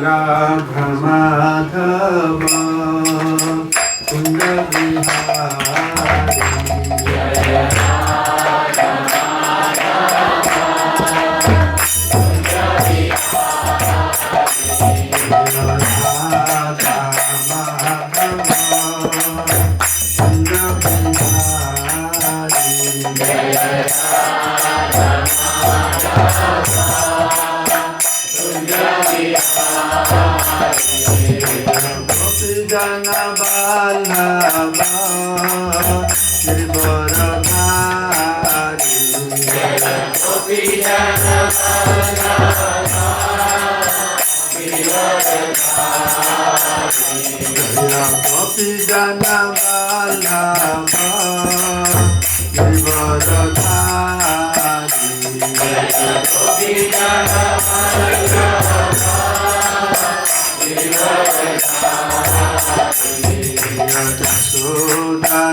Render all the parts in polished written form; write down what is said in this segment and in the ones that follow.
Radha Madhava Kunda Vihari Jaya Radha Madhava Kunda Vihari Radha Madhava Kunda Vihari Jaya Radha Madhava Gopi Jana Vallabha Girivardhari Gopi Jana Vallabha Girivardhari Gopi Jana Vallabha Girivardhari Gopi Jana Vallabha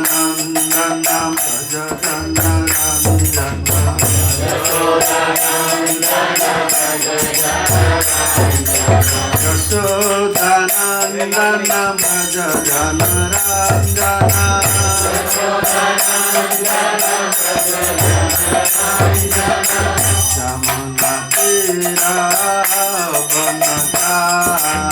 Yashodanandana Prajajanarandana Yashodanandana Prajajanarandana Jamunatira Vanatari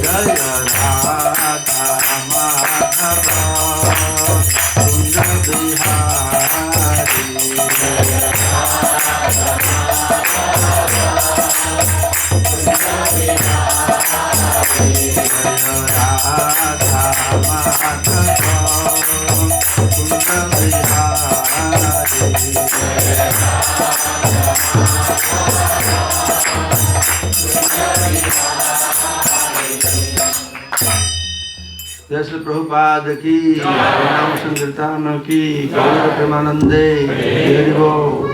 Jaya Radha Madhava Kunda Vihari Jaya Radha Madhava Kunda Vihari Jaya Radha Madhava Kunda Vihari Jaya जय श्री प्रभुपाद की नाम संकीर्तन की गौर प्रेमानंदे हरि बोल।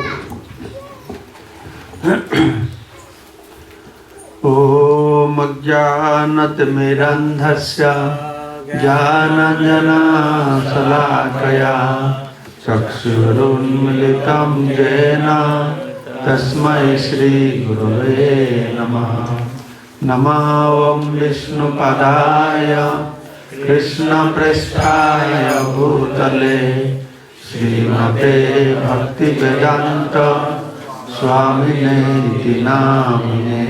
ओम अज्ञानतिमिरन्धस्य ज्ञानाञ्जनशलाकया चक्षुरुन्मीलितं येन तस्मै श्रीगुरवे नमः। नमो विष्णुपदाय कृष्णपृष्ठाय भूतले श्रीमते भक्तिवेदान्त स्वामिने इति नामिने।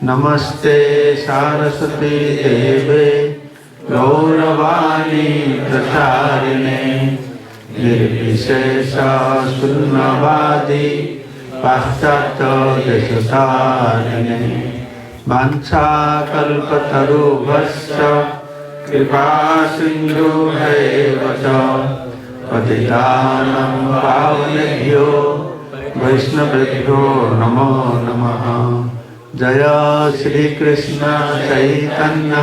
नमस्ते सारस्वती देवे गौरवाणी प्रचारिणे निर्विशेष शून्यवादी पाश्चात्य देशतारिणे। वाञ्छाकल्पतरुभ्यश्च कृपा सिन्धुभ्यैव च पतितानां पावनेभ्यो वैष्णवेभ्यो नमो नमः। जय श्री कृष्ण चैतन्य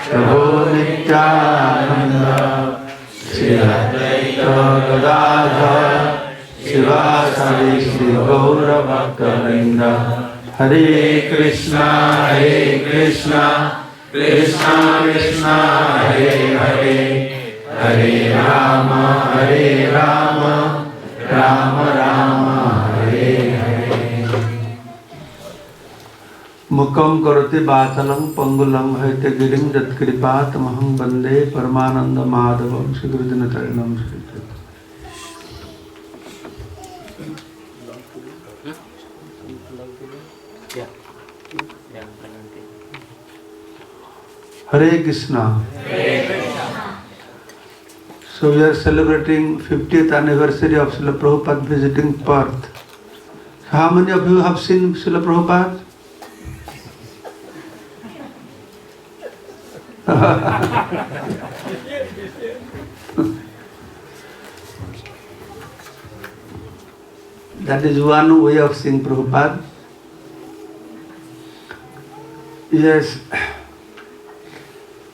प्रभु नित्यानंद श्री अद्वैत गदाधर शिवासादि श्री गौर भक्तवृंद। हरे कृष्णा कृष्णा कृष्णा हरे हरे हरे राम राम राम हरे हरे। मुखं करोति वाचालं पंगुलं हयते गिरिं यत्कृपातमहं वन्दे परमानंद माधवं श्रीगुरुदिनचरणं Shri. Hare Krishna. So we are celebrating 50th anniversary of Srila Prabhupada visiting Perth. So how many of you have seen Srila Prabhupada? That is one way of seeing Prabhupada. Yes.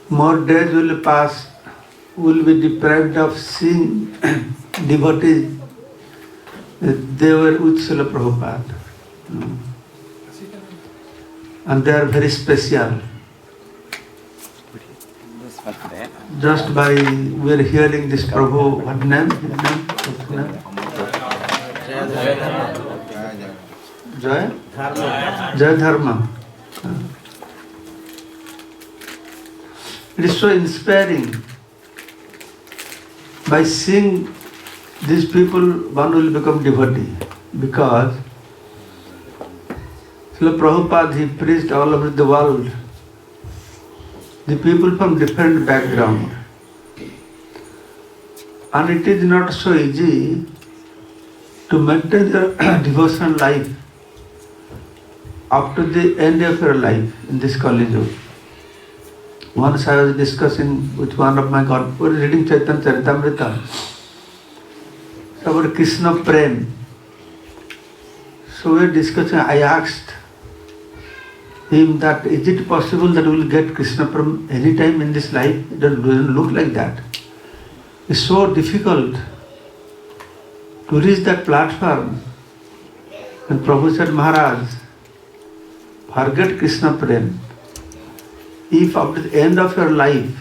More days will pass, will be deprived of seeing devotees. They were with Srila Prabhupada. And they are very special. Just by we are hearing this Prabhu, what name? Jai? Jai Dharma. It is so inspiring. By seeing these people, one will become devotee. Because Srila Prabhupada, he preached all over the world. The people from different background. And it is not so easy to maintain your devotional life up to the end of your life in this Kali Yuga. Once I was discussing with one of my God, we were reading Chaitanya Charitamrita about Krishna Prem. So we were discussing, I asked him that is it possible that we will get Krishna Prem any time in this life? It doesn't look like that. It's so difficult to reach that platform. And Prabhu said, Maharaj, forget Krishna Prem. If after the end of your life,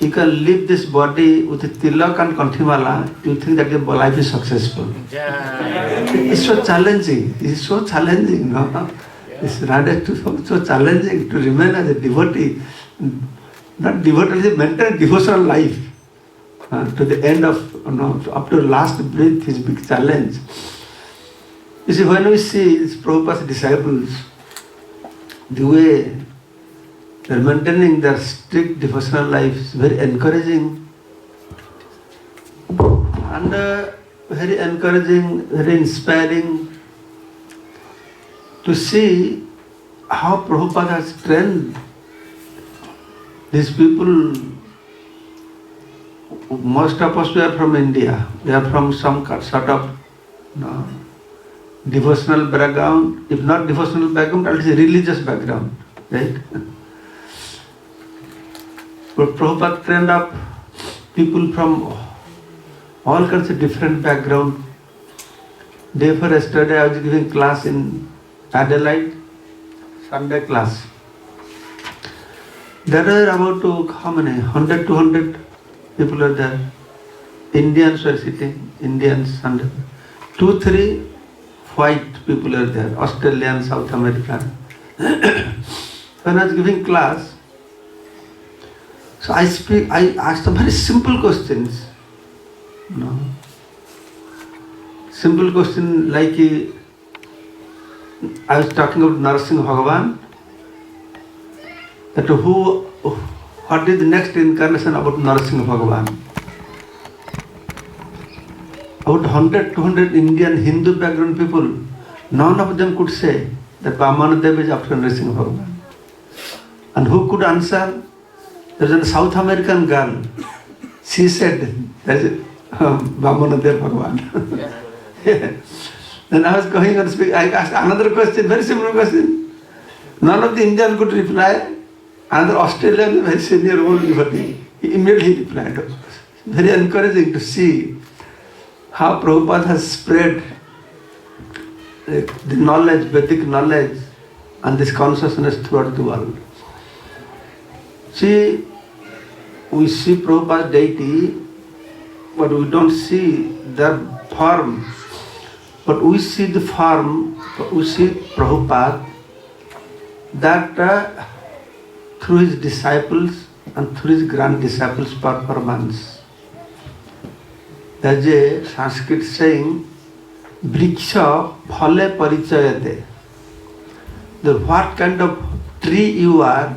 you can leave this body with a tilak and kanthimala, you think that your life is successful. It's so challenging. It's so challenging, no? It's rather so challenging to remain as a devotee. Not devotee, maintain devotional life. To the end of, up to last breath is a big challenge. You see, when we see Prabhupada's disciples, the way they're maintaining their strict devotional life is very encouraging. And very encouraging, very inspiring to see how Prabhupada has trained these people. Most of us were from India. We are from some sort of devotional background. If not devotional background, at least religious background, right? But Prabhupada trained up people from all kinds of different background. Therefore, yesterday I was giving class in Adelaide, Sunday class. There are about how many? 100, 200 people are there. Indians were sitting, Indians and 2, 3 white people are there, Australian, South American. When I was giving class, so I asked them very simple questions. Simple question like I was talking about Narsimha Bhagavan, that what is the next incarnation about Narsimha Bhagavan? About 100, 200 Indian Hindu background people, none of them could say that Vamanadev is after Narsimha Bhagavan. And who could answer? There was a South American girl. She said, that is Vamanadev Bhagavan. Then I was going on speaking, I asked another question, very simple question. None of the Indians could reply. Another Australian, very senior old devotee, he immediately replied. Very encouraging to see how Prabhupada has spread the knowledge, Vedic knowledge, and this consciousness throughout the world. See, we see Prabhupada's deity, but we don't see their form. But we see the form, we see Prabhupada, that through his disciples and through his grand disciples' performance. There's a Sanskrit saying, Vriksha phale parichayate. That what kind of tree you are,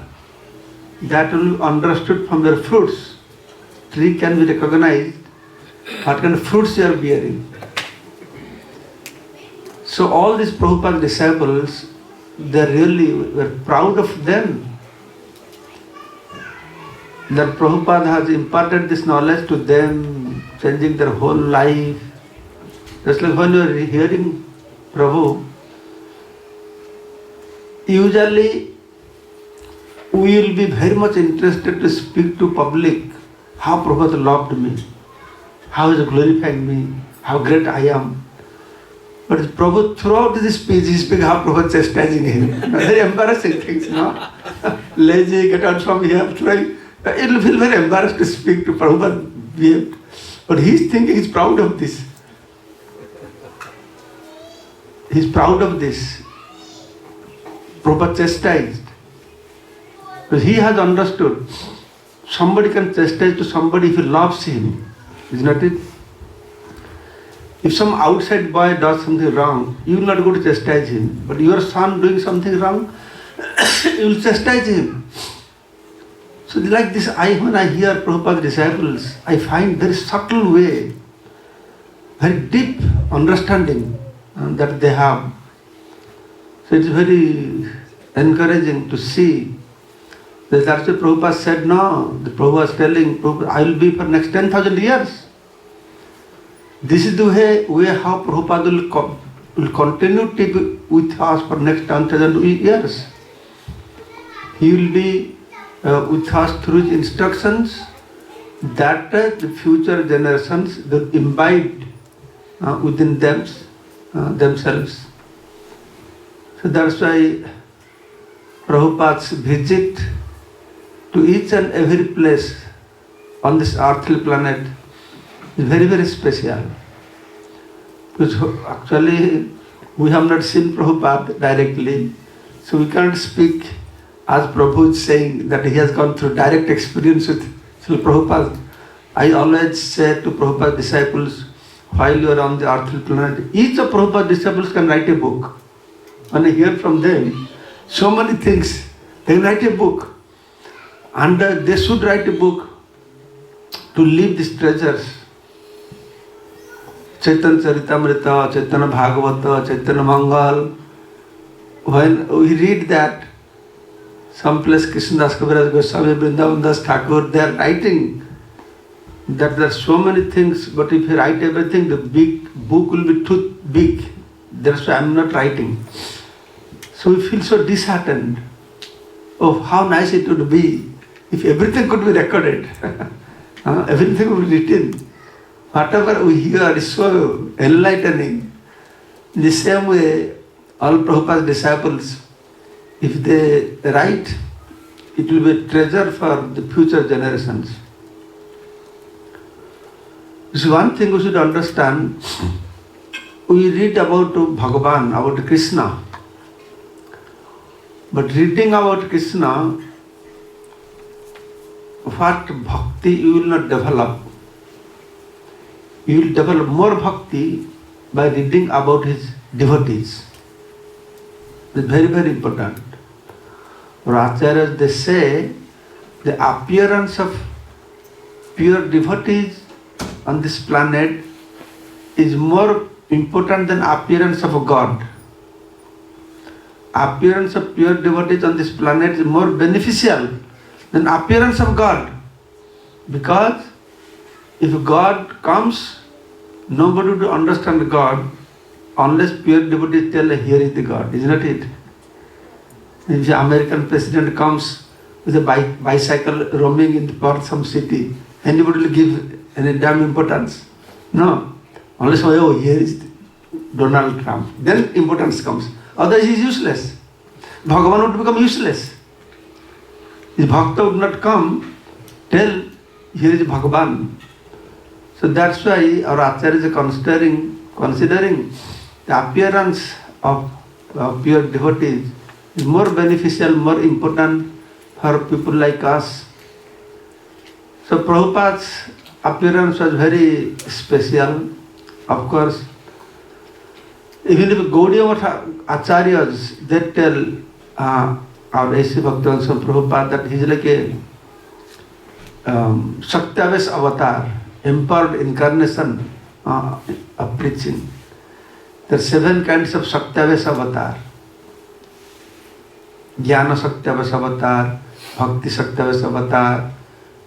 that will be understood from your fruits. Tree can be recognized, what kind of fruits you are bearing. So all these Prabhupada disciples, they really were proud of them. That Prabhupada has imparted this knowledge to them, changing their whole life. Just like when you are hearing Prabhu, usually we will be very much interested to speak to public how Prabhupada loved me, how he has glorified me, how great I am. But Prabhu, throughout this speech, he speaks how Prabhupada chastising him. Very embarrassing things, no? Lazy, get out from here, trying. It will feel very embarrassed to speak to Prabhupada. But he is thinking, he is proud of this. He's proud of this. Prabhupada chastised. But he has understood somebody can chastise to somebody if he loves him. Is not it? If some outside boy does something wrong, you will not go to chastise him. But your son doing something wrong, you will chastise him. So like this, when I hear Prabhupada's disciples, I find very subtle way, very deep understanding that they have. So it's very encouraging to see. That's why Prabhupada said, no, the Prabhupada was telling, Prabhupada, I will be for next 10,000 years. This is the way how Prabhupada will continue to be with us for next 10,000 years. He will be with us through his instructions that the future generations will imbibe within themselves. So that's why Prabhupada's visit to each and every place on this earthly planet is very, very special. Because actually we have not seen Prabhupada directly, so we can't speak as Prabhu is saying that he has gone through direct experience with Srila Prabhupada. I always say to Prabhupada's disciples, while you are on the earthly planet, each of Prabhupada's disciples can write a book. When I hear from them, so many things, they write a book. And they should write a book to leave these treasures. Chaitanya Charitamrita, Chaitanya Bhagavata, Chaitanya Mangal. When we read that, some place Krishnadas Kaviraj Goswami, Vrindavan Das Thakur, they are writing that there are so many things, but if you write everything, the big book will be too big. That's why I am not writing. So we feel so disheartened. Oh, how nice it would be if everything could be recorded. Everything would be written. Whatever we hear is so enlightening. In the same way, all Prabhupada's disciples, if they write, it will be a treasure for the future generations. This is one thing we should understand. We read about Bhagavan, about Krishna. But reading about Krishna, what bhakti you will not develop. You will develop more bhakti by reading about his devotees. It's very, very important. For acharyas, they say the appearance of pure devotees on this planet is more important than appearance of a God. Appearance of pure devotees on this planet is more beneficial than appearance of God. Because if God comes, nobody will understand God unless pure devotees tell, here is the God, isn't it? If the American president comes with a bicycle roaming in Perth, some city, anybody will give any damn importance? No. Unless, oh, here is Donald Trump. Then importance comes. Otherwise he is useless. Bhagavan would become useless. If Bhakta would not come, tell, here is Bhagavan. So that's why our Acharyas are considering the appearance of pure devotees is more beneficial, more important for people like us. So Prabhupada's appearance was very special. Of course, even if Gaudiya Acharyas, they tell our A.C. Bhaktivinoda Swami Prabhupada that he is like a Shaktavesh avatar, empowered incarnation of preaching. There are 7 kinds of Shaktavesh avatar. Jnana Shaktavesh avatar, Bhakti Shaktavesh avatar,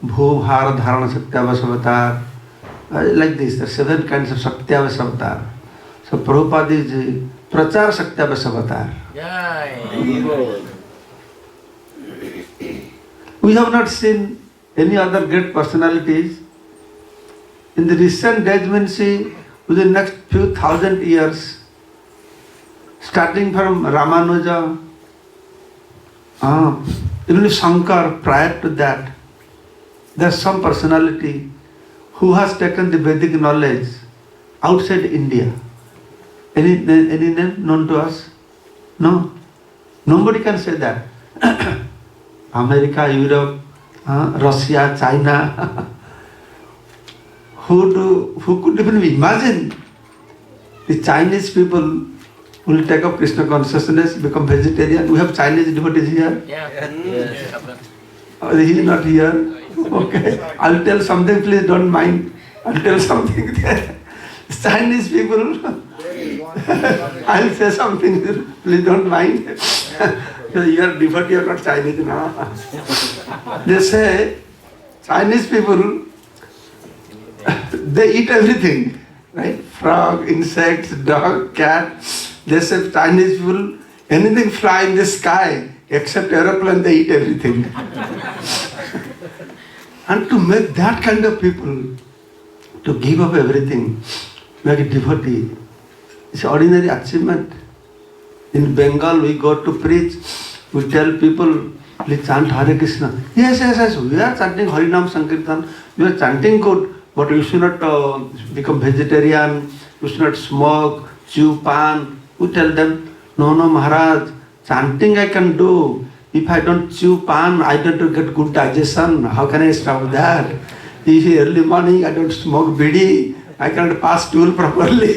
Bhubhara Dharana Shaktavesh avatar. Like this, there are 7 kinds of Shaktavesh avatar. So Prabhupada is Prachar Shaktavesh avatar. We have not seen any other great personalities. In the recent days, when see, within the next few thousand years, starting from Ramanuja, even if Shankar, prior to that, there is some personality who has taken the Vedic knowledge outside India. Any name known to us? No. Nobody can say that. America, Europe, Russia, China. Who could even imagine the Chinese people will take up Krishna consciousness, become vegetarian? We have Chinese devotees here. He is not here. Okay. I'll tell something, please don't mind. I'll tell something there. Chinese people, I'll say something, please don't mind. You are devotee, you are not Chinese now. They say, Chinese people, they eat everything, right? Frog, insects, dog, cat. They say Chinese people, anything fly in the sky, except aeroplane, they eat everything. And to make that kind of people, to give up everything, like a devotee, it's ordinary achievement. In Bengal, we go to preach, we tell people, please chant Hare Krishna. Yes, we are chanting Harinam Sankirtan, we are chanting good, but you should not become vegetarian, you should not smoke, chew pan. We tell them, no, Maharaj, chanting I can do. If I don't chew pan, I don't get good digestion. How can I stop that? If early morning I don't smoke bidi, I cannot pass stool properly.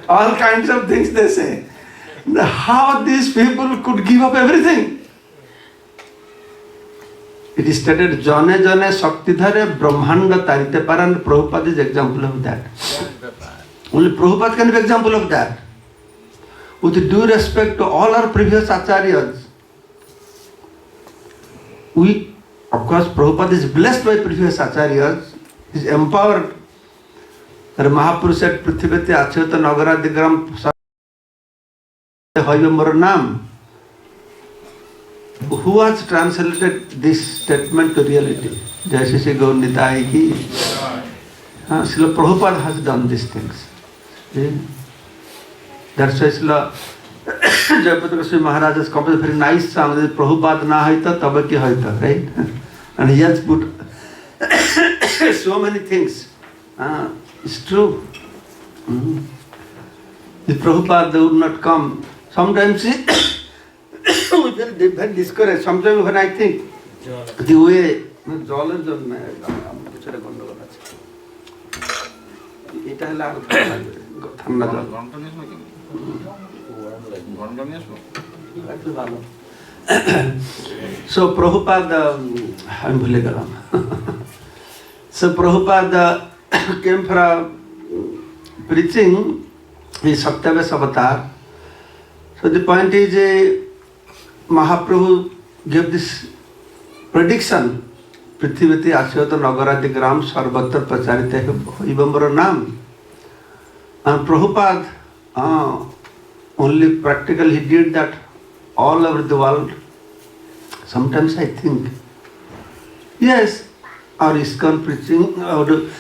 All kinds of things they say. How these people could give up everything? It is stated, Jane Shaktidhare Brahmanda Tarite Paran. Prabhupada is example of that. Only Prabhupada can be example of that. With due respect to all our previous acharyas, of course, Prabhupada is blessed by previous acharyas. He is empowered. Mahaprabhu said, Prithivete Achyuta Nagaradigram Hoyamar Nam. Who has translated this statement to reality? Jai Shri Gaur Nitai ki. Srila Prabhupada has done these things. That's why Srila Jayapatra Goswami Maharaj has composed a very nice song. Prabhupada na haita, taba ki haita, right? And he has put so many things. It's true. The Prabhupada would not come. Sometimes we feel very discouraged. Sometimes when I think the way so Prabhupada, Prabhupada came for preaching his Satyaves avatar. So the point is, Mahaprabhu gave this prediction, Prithivati Asyota Nagarati Gram Sarvatra Pracharite Ivambara Nam. And Prabhupada only practically he did that all over the world. Sometimes I think, yes, our ISKCON preaching about the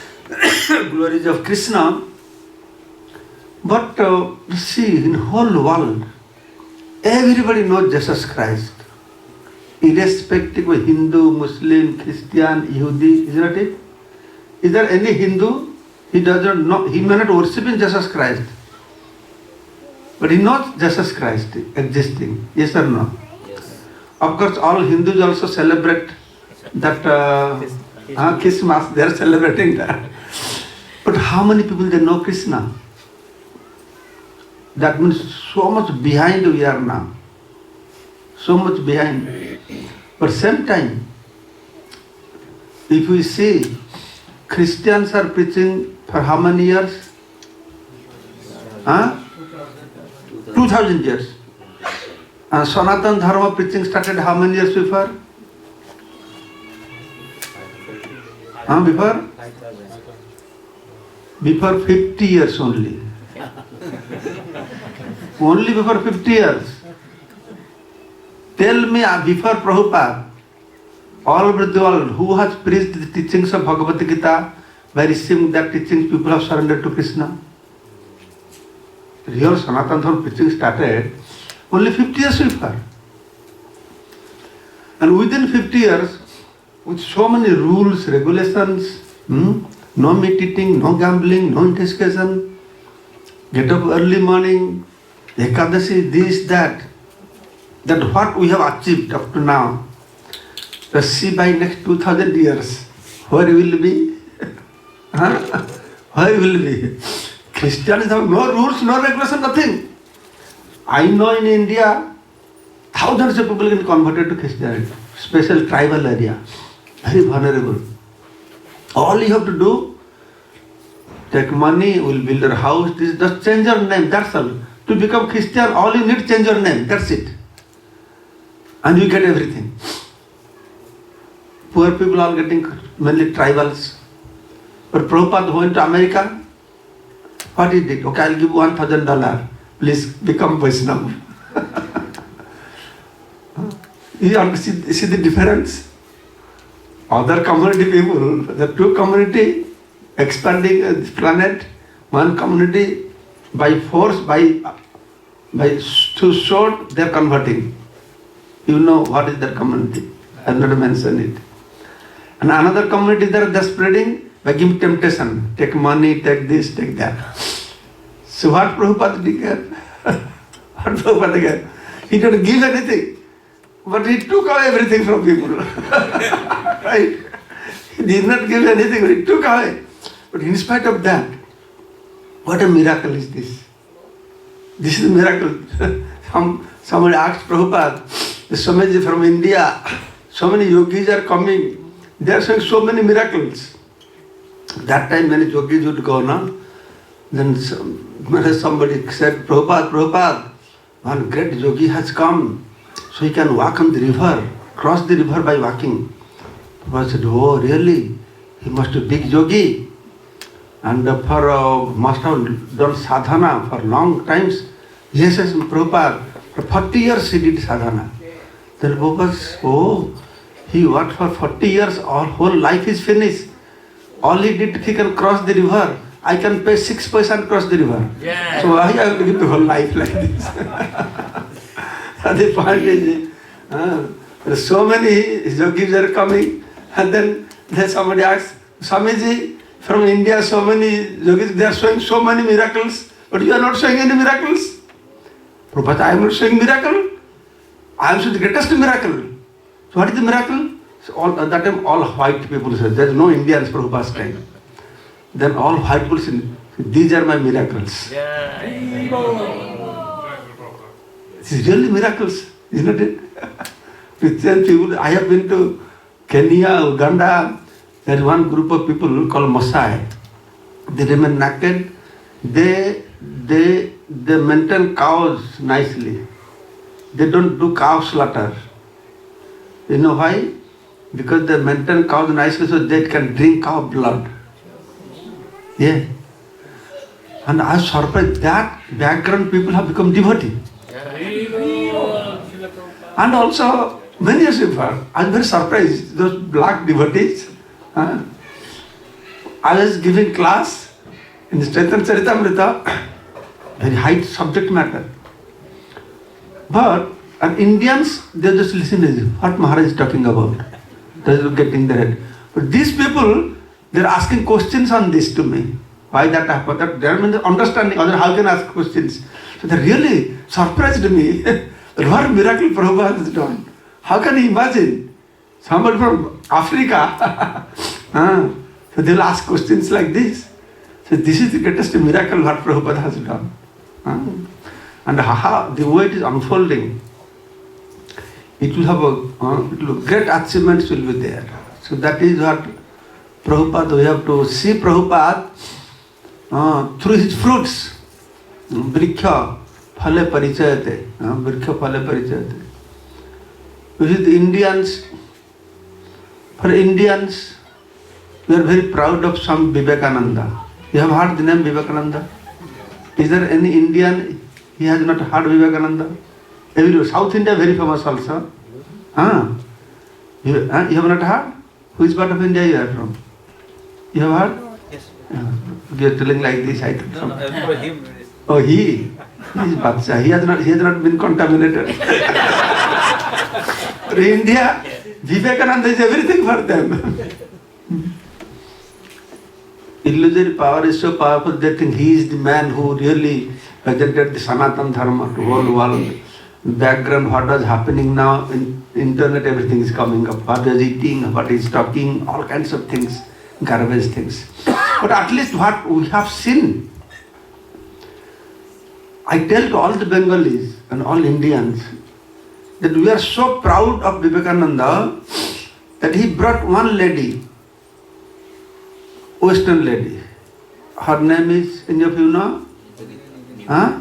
glories of Krishna, but see, in whole world, everybody knows Jesus Christ, irrespective of Hindu, Muslim, Christian, Yehudi, is that it? Is there any Hindu? He does not know, he may not worship in Jesus Christ, but he knows Jesus Christ existing. Yes or no? Yes. Of course, all Hindus also celebrate that Christmas. They are celebrating that. But how many people they know Krishna? That means so much behind we are now. So much behind. But same time, if we see Christians are preaching for how many years? 2000 years. Sanatana Dharma preaching started how many years before? Before 50 years only. Only before 50 years. Tell me, before Prabhupada, all over the world, who has preached the teachings of Bhagavad Gita? By receiving that teachings, people have surrendered to Krishna. Real Sanatana Dharma preaching started only 50 years before. And within 50 years, with so many rules, regulations, no meat eating, no gambling, no intoxication, get up early morning, Ekadasi, this, that what we have achieved up to now. Let's see by next 2000 years, where we will be? Where we will be? Christians have no rules, no regulation, nothing. I know in India, thousands of people get converted to Christianity, special tribal area, very vulnerable. All you have to do, take money, will build your house, this, just change your name, that's all. To become Christian, all you need change your name, that's it. And you get everything. Poor people are getting mainly tribals. But Prabhupada went to America, what he did? Okay, I'll give you $1,000. Please become Vaishnava. You see the difference? Other community people, the two community expanding this planet, one community by force, by to sword, they are converting. You know what is that community? I will not mention it. And another community they are just spreading by giving temptation. Take money, take this, take that. So what Prabhupada did? What Prabhupada did? He didn't give anything, but he took away everything from people. Right? He did not give anything, but he took away. But in spite of that, what a miracle is this? This is a miracle. Somebody asked Prabhupada, Swamiji from India, so many yogis are coming, they are showing so many miracles. That time many yogis would go, no? Then somebody said, Prabhupada, one great yogi has come, so he can walk on the river, cross the river by walking. Prabhupada said, oh really? He must be a big yogi. And must have done sadhana for long times. Yes, Prabhupada, for 40 years he did sadhana. Then Prabhupada said, oh, he worked for 40 years, all whole life is finished. All he did, he can cross the river. I can pay 6 paisa and cross the river. Yeah. So why I have to give the whole life like this? The point is, there are so many yogis are coming, and then somebody asks, Swamiji, from India, so many yogis, they are showing so many miracles, but you are not showing any miracles. Prabhupada, I am not showing miracle. I am showing the greatest miracle. So what is the miracle? So at that time, all white people said, there is no Indians Prabhupada's time. Then all white people said, these are my miracles. Yeah. This is really miracles, isn't it? Christian people, I have been to Kenya, Uganda. There is one group of people called Maasai. They remain naked. They maintain cows nicely. They don't do cow slaughter. You know why? Because they maintain cows nicely so they can drink cow blood. Yeah. And I was surprised that background people have become devotee. And also, many years before, I was very surprised, those black devotees. I was giving class in the Chaitanya Charitamrita, very high subject matter. But Indians, they just listen to what Maharaj is talking about. They are getting their head. But these people, they are asking questions on this to me. Why that happened? That they are understanding, other how can I ask questions? So they really surprised me. What miracle Prabhupada has done. How can you imagine? Somebody from Africa. So they will ask questions like this. So this is the greatest miracle what Prabhupada has done. And how the way it is unfolding, it will have great achievements will be there. So that is what Prabhupada, we have to see Prabhupada through his fruits. Vriksha phale parichayate. Vriksha phale parichayate. You see the Indians, for Indians, we are very proud of some Vivekananda. You have heard the name Vivekananda? Is there any Indian, he has not heard Vivekananda? Everywhere, South India very famous also. You have not heard? Which part of India you are from? You have heard? Yes. You are telling like this, I think. No, for him. Oh, he is Badsha. He has not been contaminated. For India, Vivekananda is everything for them. illusory power is so powerful, they think he is the man who really presented the Sanatana Dharma to whole world. Background, what was happening now in internet, everything is coming up. What is eating, what is talking, all kinds of things, garbage things. But at least what we have seen, I tell to all the Bengalis and all Indians that we are so proud of Vivekananda that he brought one lady, Western lady. Her name is, any of you know? Huh?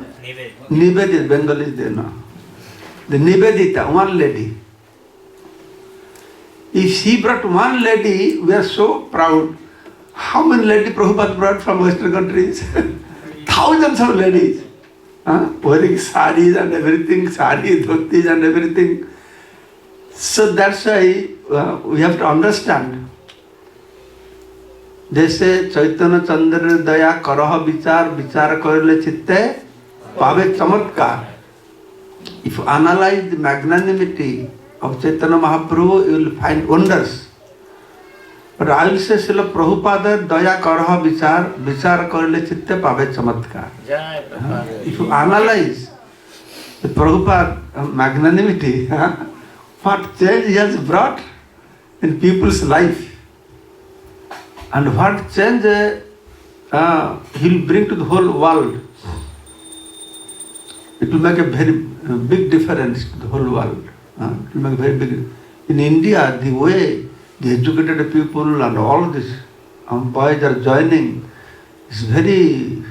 Nivedita, Bengalis they know. The Nivedita, one lady. If she brought one lady, we are so proud. How many ladies Prabhupada brought from Western countries? Thousands of ladies. Wearing saris and everything, sari, dhotis and everything. So that's why we have to understand. They say, Chaitanya Chandra Daya Karaha Vichar, Vichar Korle Chitte, Pave Chamatkar. If you analyze the magnanimity of Chaitanya Mahaprabhu, you will find wonders. But I will say, Srila Prabhupada Daya Karaha Vichar, Vichar Korle Chitte, Pave Chamatkar. If you analyze the Prabhupada magnanimity, what change he has brought in people's life, and what change he will bring to the whole world. It will make a very big difference to the whole world. It will make a very big. In India, the way the educated people and all these boys are joining is very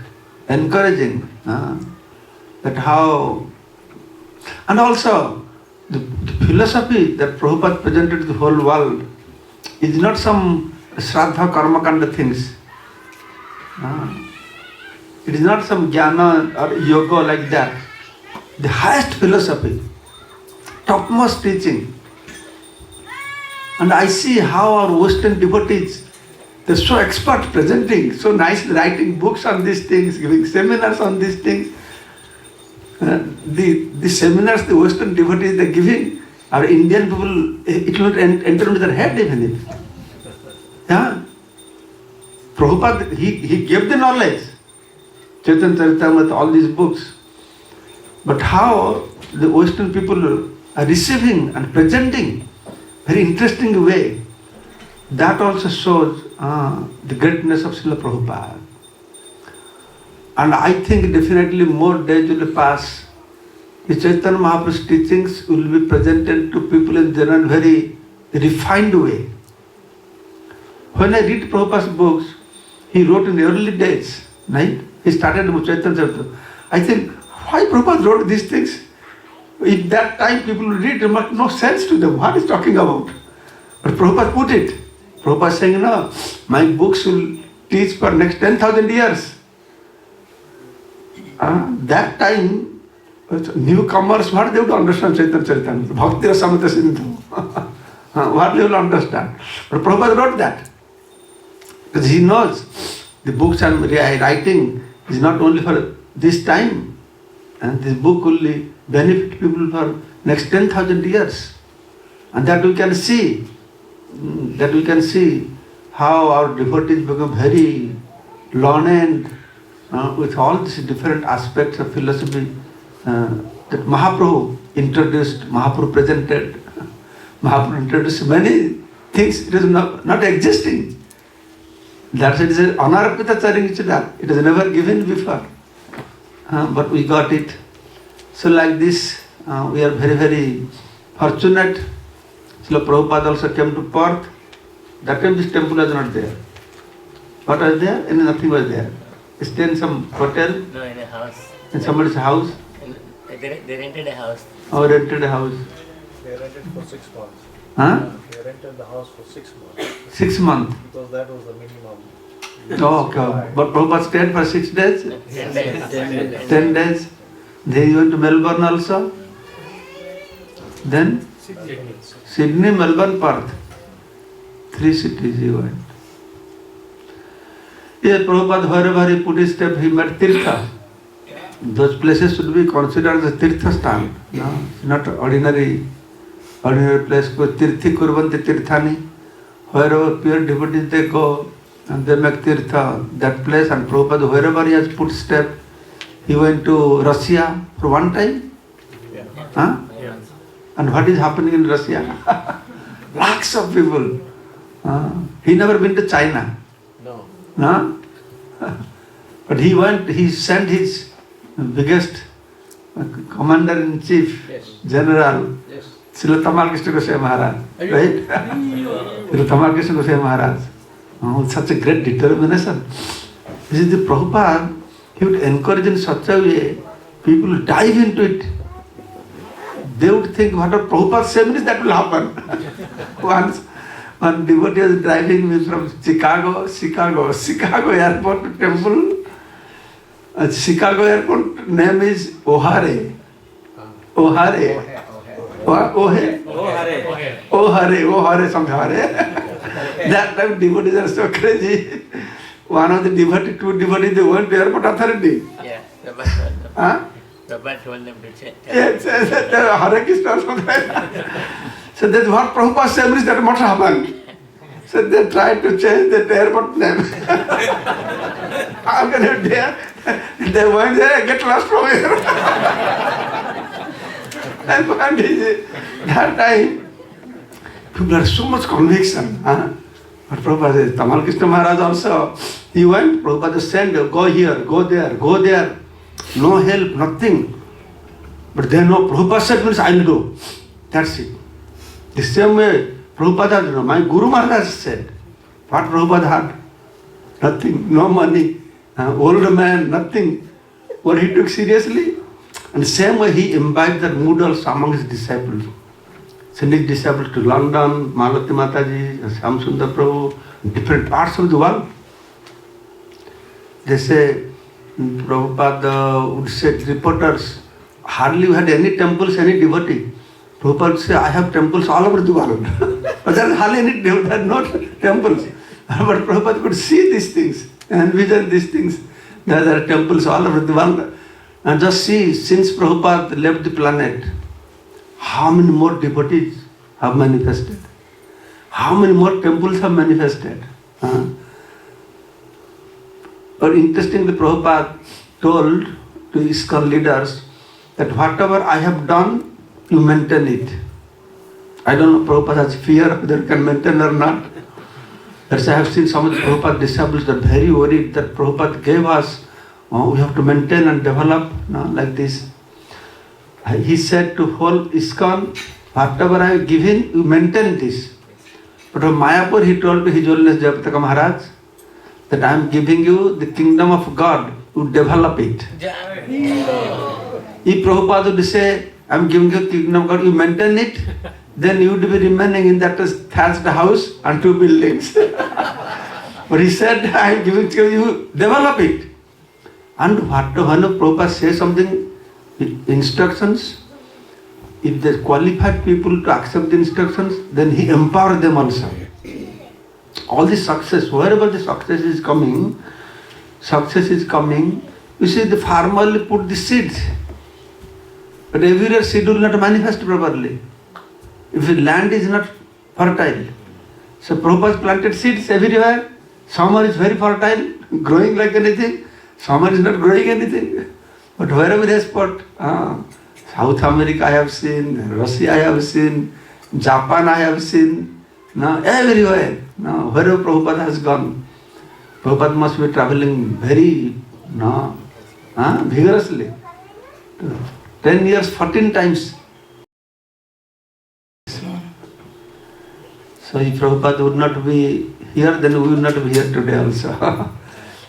encouraging. That how, and also the philosophy that Prabhupada presented to the whole world is not some Shraddha Karma kind of things. It is not some jnana or yoga like that. The highest philosophy, topmost teaching. And I see how our Western devotees, they're so expert presenting, so nicely writing books on these things, giving seminars on these things. The seminars the Western devotees they're giving, our Indian people, it will not enter into their head even if. Prabhupada, he gave the knowledge, Chaitanya Charitamrita, all these books. But how the Western people are receiving and presenting very interesting way, that also shows the greatness of Srila Prabhupada. And I think definitely more days will pass. The Chaitanya Mahaprabhu's teachings will be presented to people in general very refined way. When I read Prabhupada's books, he wrote in the early days, right? He started with Chaitanya Charitamrita. I think, why Prabhupada wrote these things? If that time people will read, it makes no sense to them. What is talking about? But Prabhupada put it. Prabhupada saying, no, my books will teach for next 10,000 years. That time, newcomers, what they would understand Chaitanya Charitamrita? Bhakti Rasamrita Sindhu. What they will understand? But Prabhupada wrote that. Because he knows the books I am writing is not only for this time, and this book will benefit people for next 10,000 years. And that we can see, how our devotees become very learned with all these different aspects of philosophy that Mahaprabhu introduced, Mahaprabhu presented. Mahaprabhu introduced many things, it is not existing. That's it is an anarpita charinchita. It is never given before. But we got it. So like this, we are very, very fortunate. Srila Prabhupada also came to Perth. That time this temple was not there. What was there? And nothing was there. Stay in some hotel? No, in a house. In somebody's house? They rented a house. Oh, rented a house. They rented for 6 months. They rented the house for 6 months. 6 months? Because that was the minimum. Oh, okay. But Prabhupada stayed for 6 days? 10 days. 10 days. Then you went to Melbourne also? Then? Sydney, Melbourne, Perth. 3 cities he went. Yes, Prabhupada, wherever he put his step, he met Tirtha. Those places should be considered as Tirtha stan. No, not ordinary place. Tirthi kurvanti tirthani. Wherever pure devotees they go, And they make tirtha, that place, and Prabhupada, wherever he has put step, he went to Russia for one time. Yeah. Huh? Yeah. And what is happening in Russia? Lakhs of people. He never been to China. No. No? But he went, he sent his biggest commander-in-chief, Yes. General, Yes. Srila Tamal Krishna Goswami Maharaj, right? Srila Tamal Krishna Goswami Maharaj. Oh, such a great determination. This is the Prabhupada, he would encourage in such a way, people will dive into it. They would think, whatever Prabhupada says, that will happen. Once, one devotee was driving me from Chicago airport to temple. Chicago airport name is O'Hare. O'Hare. O'Hare, some Hare. That time devotees are so crazy. One of the devotees, two devotees, they went to airport authority. Yeah. Prabhupada Huh? told them to change. Yes, Hare Krishna or something. So that's what Prabhupada said, that must happen. So they tried to change the airport name. How can you dare? They went there, get lost from here. And that time, people had so much conviction. Huh? But Prabhupada said, Tamal Krishna Maharaj also, he went, Prabhupada sent, go here, go there, go there. No help, nothing. But they know Prabhupada said means I will do. That's it. The same way, Prabhupada, my Guru Maharaj said, what Prabhupada had? Nothing, no money, old man, nothing. What he took seriously? And the same way he imbibed that mood also among his disciples. Sent his disciples to London, Malati Mataji, Shamsundar Prabhu, different parts of the world. They say, Prabhupada would say, reporters, hardly had any temples, any devotee. Prabhupada would say, I have temples all over the world. But there are hardly any, there are no temples. But Prabhupada could see these things and vision these things. There are temples all over the world. And just see, since Prabhupada left the planet, how many more devotees have manifested? How many more temples have manifested? Or interestingly, Prabhupada told to ISKCON leaders that whatever I have done, you maintain it. I don't know, Prabhupada has fear whether you can maintain or not. That's why I have seen some of the Prabhupada disciples that are very worried that Prabhupada gave us, we have to maintain and develop like this. He said to whole ISKCON, whatever I have given, you maintain this. But from Mayapur, he told to His Holiness Jayapataka Maharaj that I am giving you the kingdom of God, you develop it. If Prabhupada would say, I am giving you kingdom of God, you maintain it, then you would be remaining in that thatched house and 2 buildings. But he said, I am giving to you, develop it. And when Prabhupada says something, instructions, if there are qualified people to accept the instructions, then he empowers them also. All the success, wherever the success is coming, you see the farmer will put the seeds. But everywhere seed will not manifest properly. If the land is not fertile. So Prabhupada planted seeds everywhere. Summer is very fertile, growing like anything. Summer is not growing anything. But wherever he has put, South America I have seen, Russia I have seen, Japan I have seen, everywhere. Wherever Prabhupada has gone, Prabhupada must be traveling very vigorously. 10 years, 14 times. So if Prabhupada would not be here, then we would not be here today also.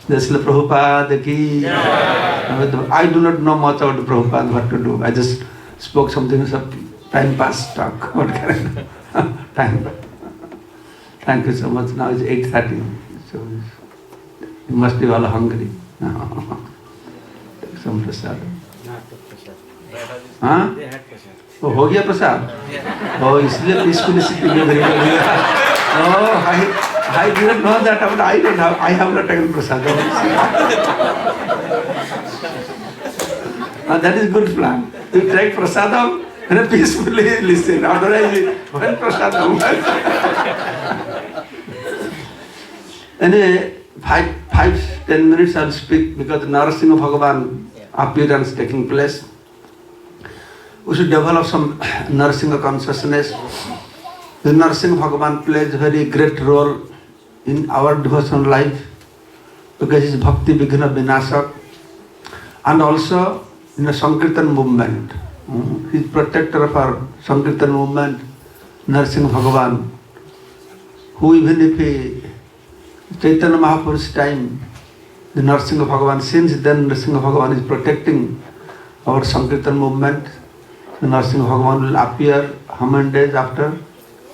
Srila Prabhupada ki. I do not know much about Prabhupada, what to do. I just spoke something, time pass talk. What can I do? Time. Thank you so much. Now it's 8:30. So you must be all hungry. Take some prasad. हाँ? वो हो गया प्रसाद? Oh, इसलिए peacefully sitting here. Oh, I didn't know that, but I have not taken prasad. That is good plan. You take prasadam and peacefully listen. Otherwise, when prasadam. Anyway, 5-10 minutes I'll speak because Narsimha Bhagavan appearance taking place. We should develop some Narsimha consciousness. The Narsimha Bhagavan plays a very great role in our devotional life because he is Bhakti Vighna Vinasak and also in the Sankirtan movement. He is protector of our Sankirtan movement, Narsimha Bhagavan, who even if he Chaitanya Mahaprabhu's time, the Narsimha Bhagavan, since then Narsimha Bhagavan is protecting our Sankirtan movement. The Narsimha Bhagavan will appear how many days after?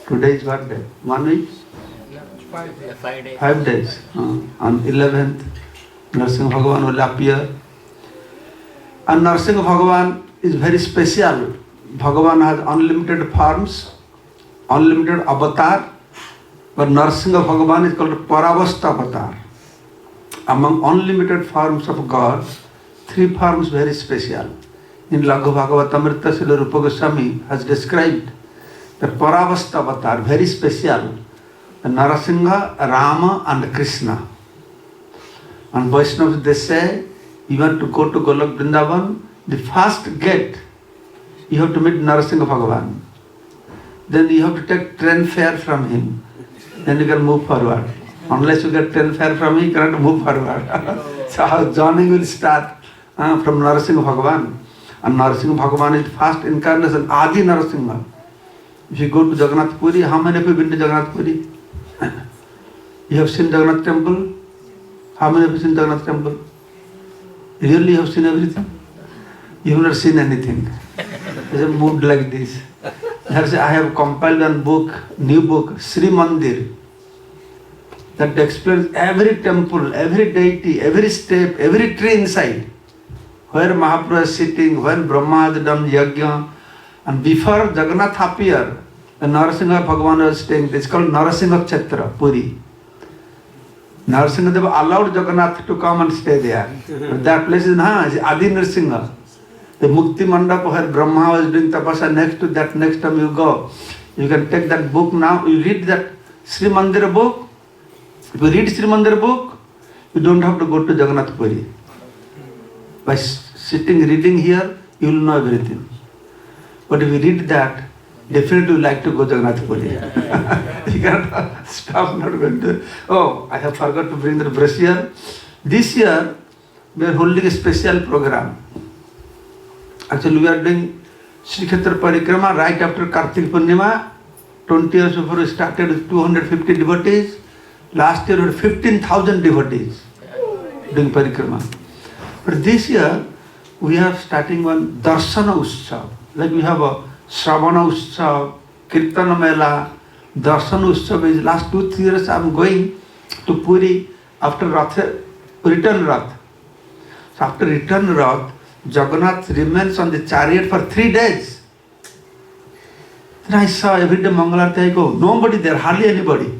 Today's what day? 1 week? 5 days. 5 days. On 11th, Narsimha Bhagavan will appear. And Narsimha Bhagavan is very special. Bhagavan has unlimited forms, unlimited avatar. But Narsimha Bhagavan is called Paravasta avatar. Among unlimited forms of God, 3 forms very special. In Laghu Bhagavatamrita, Srila Rupa Goswami has described the Paravasta avatar, very special. The Narsimha, Rama and Krishna. And Vaishnavas, they say, you want to go to Golok Vrindavan, the first gate, you have to meet Narsimha Bhagavan. Then you have to take train fare from him. Then you can move forward. Unless you get train fare from him, you cannot move forward. So our journey will start from Narsimha Bhagavan. And Narsimha Bhagavan is first incarnation, Adi Narsimha. If you go to Jagannath Puri, how many of you have been to Jagannath Puri? You have seen Jagannath temple? How many of you have seen Jagannath temple? Really you have seen everything? You have not seen anything. You have moved like this. I have compiled one book, new book, Sri Mandir, that explains every temple, every deity, every step, every tree inside. Where Mahaprabhu is sitting, when Brahma has done yajna, and before Jagannath appeared, the Narsimha Bhagavan was staying. It's called Narsimha Kshetra, Puri. Narsimha Deva allowed Jagannath to come and stay there. But that place is Adi Narsimha. The Mukti Mandapa where Brahma was doing tapasya, next to that, next time you go. You can take that book now, you read that Sri Mandir book. If you read Sri Mandir book, you don't have to go to Jagannath Puri. By sitting, reading here, you will know everything. But if you read that, definitely you like to go to Jagannath Puri. You cannot stop not going to. Oh, I have forgot to bring the brush here. This year, we are holding a special program. Actually, we are doing Sri Kshetra Parikrama right after Kartik Purnima. 20 years before we started with 250 devotees. Last year we had 15,000 devotees doing Parikrama. But this year, we are starting one Darshana Utsav. Like we have a Shravana Utsav, Kirtana Mela, Darshana Utsav is last 2-3 years I am going to Puri after return Rath. So after return Rath, Jagannath remains on the chariot for 3 days. Then I saw every day Mangalarti, I go, nobody there, hardly anybody.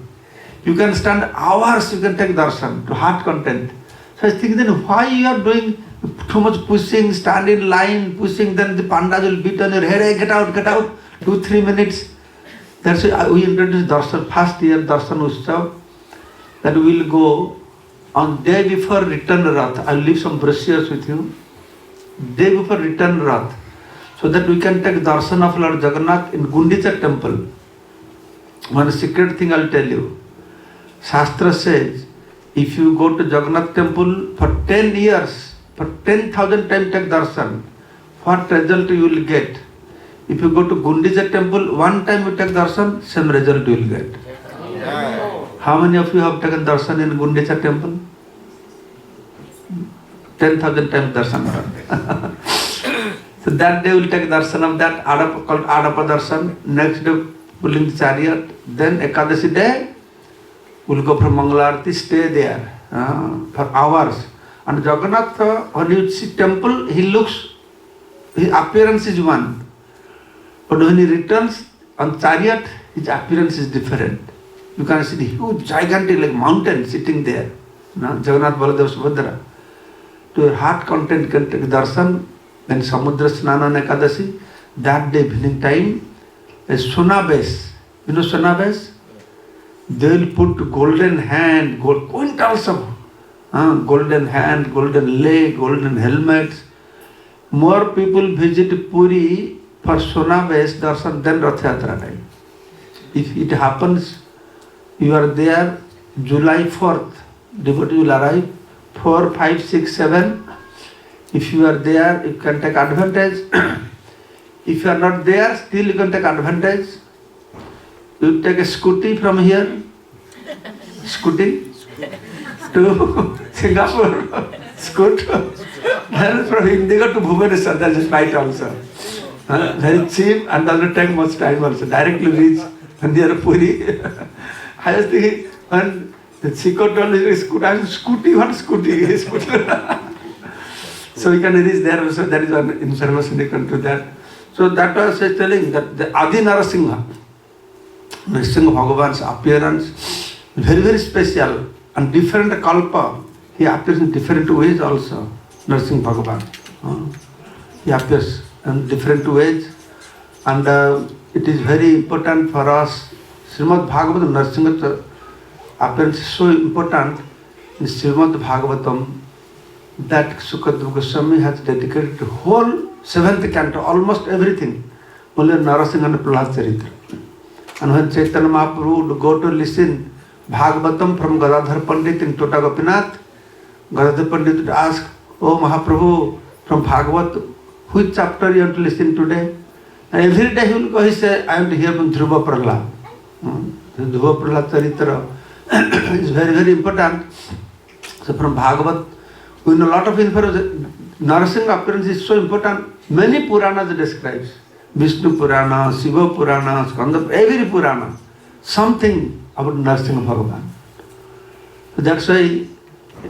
You can stand hours, you can take darshan to heart content. So I think then why you are doing too much pushing, stand in line, pushing, then the pandas will beat on your head, hey, get out, 2-3 minutes. That's why we introduced darshan, first year darshan Utsav, that we will go on day before return Rath. I will leave some brochures with you. Day before return Rath, so that we can take darshan of Lord Jagannath in Gundicha temple. One secret thing I will tell you. Shastra says, if you go to Jagannath temple for 10 years, for 10,000 times take darshan, what result you will get? If you go to Gundicha temple, one time you take darshan, same result you will get. How many of you have taken darshan in Gundicha temple? 10,000 times darshan. So that day we will take darshan of that called Adapa darshan. Next day pulling the chariot. Then Ekadashi day we will go from Mangalarti, stay there for hours. And Jagannath, when you see temple, his appearance is one. But when he returns on chariot, his appearance is different. You can see the huge, gigantic like mountain sitting there. Jagannath Baladeva Subhadra. To your heart content can take darshan, then Samudra Snana and Ekadashi. That day, evening time, a Sunabes. You know Sunabes? They will put golden hand, quintals of golden hand, golden leg, golden helmets. More people visit Puri for Sona-based darshan than Rath Yatra time. If it happens, you are there, July 4th, devotee will arrive, 4, 5, 6, 7. If you are there, you can take advantage. If you are not there, still you can take advantage. You take a scooty from here, scooty to Singapore, scoot. Then from Indigo to Bhubaneswar, that is flight also. Very cheap and doesn't take much time also. Directly reach near Puri. I was thinking, when the Chico told me scooty, I said, scooty, what scooty? So we can reach there also, that is one information you can do that. So that was telling that the Adi Narsimha, Narsimha Bhagavan's appearance, very, very special and different kalpa. He appears in different ways also, Narsimha Bhagavan. He appears in different ways, and it is very important for us. Srimad Bhagavatam, Narsimha appearance is so important in Srimad Bhagavatam that Sukadeva Goswami has dedicated the whole 7th canto, almost everything, only Narsimha and Prahlad Charitra. And when Chaitanya Mahaprabhu would go to listen Bhagavatam from Gadadhar Pandit in Tota Gopinath, Gadadhar Pandit would ask, "Oh Mahaprabhu, from Bhagavat, which chapter you want to listen today?" And every day he will go, he say, "I want to hear from Dhruva Prahlad." Dhruva Prahlad Charitra is very, very important. So from Bhagavat, we know a lot of information. Narsimha appearance is so important. Many Puranas describes. Vishnu Purana, Shiva Purana, Skanda, every Purana. Something about Narsimha Bhagavan. So that's why,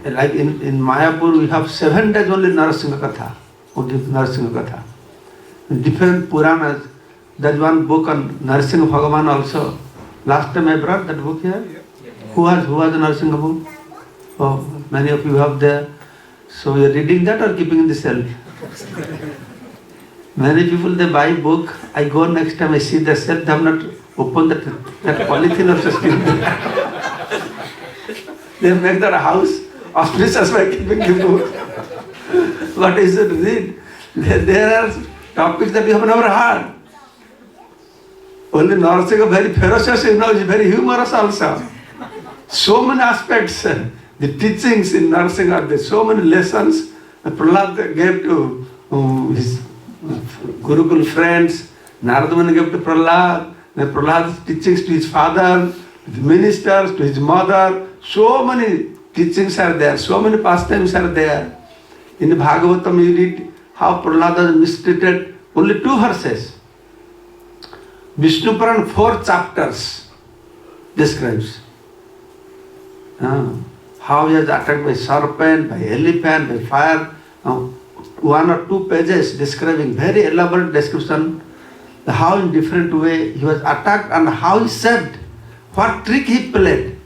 like in Mayapur, we have 7 days only Narsimha Katha. Only Narsimha Katha. In different Puranas, there's one book on Narsimha Bhagavan also. Last time I brought that book here. Who has the Narsimha book? Oh, many of you have there. So you are reading that or keeping in the shelf? Many people, they buy book. I go next time, I see the shelf, they have not opened that polythene also still there. They make their house auspicious by keeping the book. What is it? Read. There are topics that you have never heard. Only Narsimha very ferocious, is very humorous also. So many aspects. The teachings in Narsimha, there are so many lessons that Prahlad gave to his Gurukul friends, Narada Muni gave to Prahlad, Prahlad's teachings to his father, to the ministers, to his mother. So many teachings are there, so many pastimes are there. In the Bhagavatam you read how Prahlad was mistreated, only 2 verses. Vishnu Puran 4 chapters describes. How he was attacked by serpent, by elephant, by fire. 1 or 2 pages describing, very elaborate description, how in different way he was attacked and how he saved, what trick he played.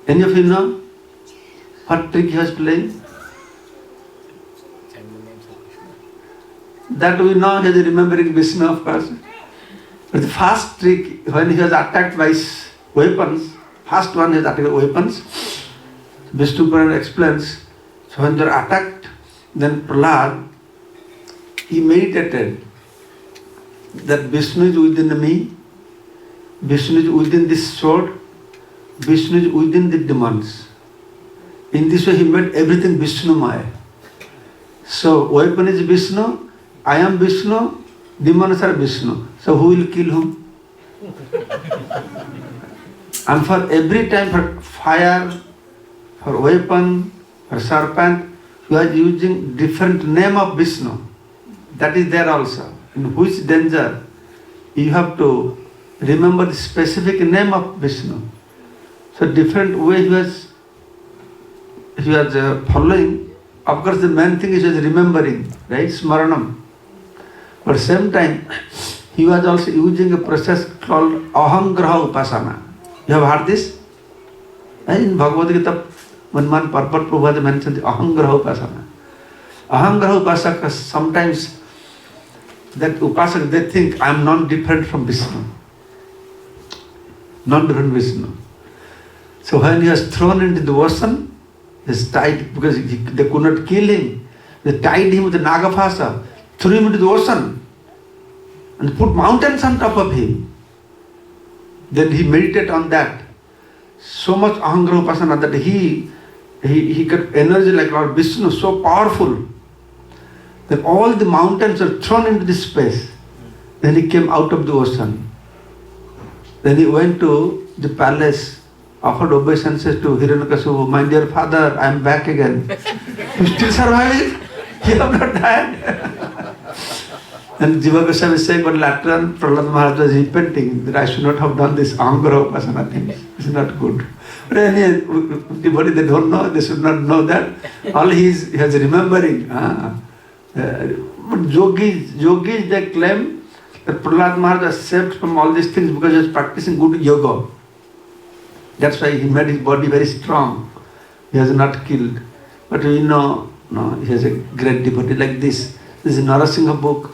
Any of you know what trick he was playing? That we know, he is remembering Vishnu, of course. But the first trick, when he was attacked by weapons, first one is attacked by weapons. Vishnu Puran explains, so when they are attacked, then Prahlad, he meditated that Vishnu is within me, Vishnu is within this sword, Vishnu is within the demons. In this way he made everything Vishnu-maya. So weapon is Vishnu, I am Vishnu, demons are Vishnu. So who will kill whom? And for every time, for fire, for weapon, for serpent, you are using different name of Vishnu. That is there also. In which danger, you have to remember the specific name of Vishnu. So different way he was following. Of course the main thing is he was remembering, right? Smaranam. But same time, he was also using a process called Ahangraha Upasana. You have heard this? In Bhagavad Gita, one purport Prabhupada mentioned the Ahangraha Upasana. Ahangraha Upasaka, sometimes that Upasaka, they think I am not different from Vishnu. non-different Vishnu. So when he was thrown into the ocean, he was tied, because they could not kill him. They tied him with a Nagafasa, threw him into the ocean, and put mountains on top of him. Then he meditated on that. So much Ahangara Upasana that he got energy like Lord Vishnu, so powerful. Then all the mountains were thrown into this space. Then he came out of the ocean. Then he went to the palace, offered obeisances to Hiranyakashipu. My dear father, I am back again. You still surviving? You have not died. And Jiva Goswami is saying, but later on, Prahlad Maharaj was repenting that I should not have done this Ahangara Upasana thing. It's not good. But anyway, everybody, they don't know, they should not know that. All he has remembering. But yogis, they claim that Prahlad Maharaj was saved from all these things because he was practicing good yoga. That's why he made his body very strong. He was not killed. But we know, no, he has a great devotee like this. This is Narsimha book.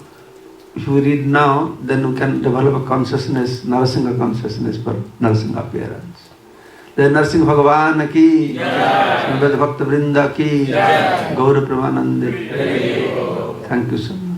If we read now, then we can develop a consciousness, Narsimha consciousness for Narsimha appearance. Jai Narsimha Bhagavan ki, Srimad Bhakta Vrinda ki, Gaura Premanande. Thank you so much.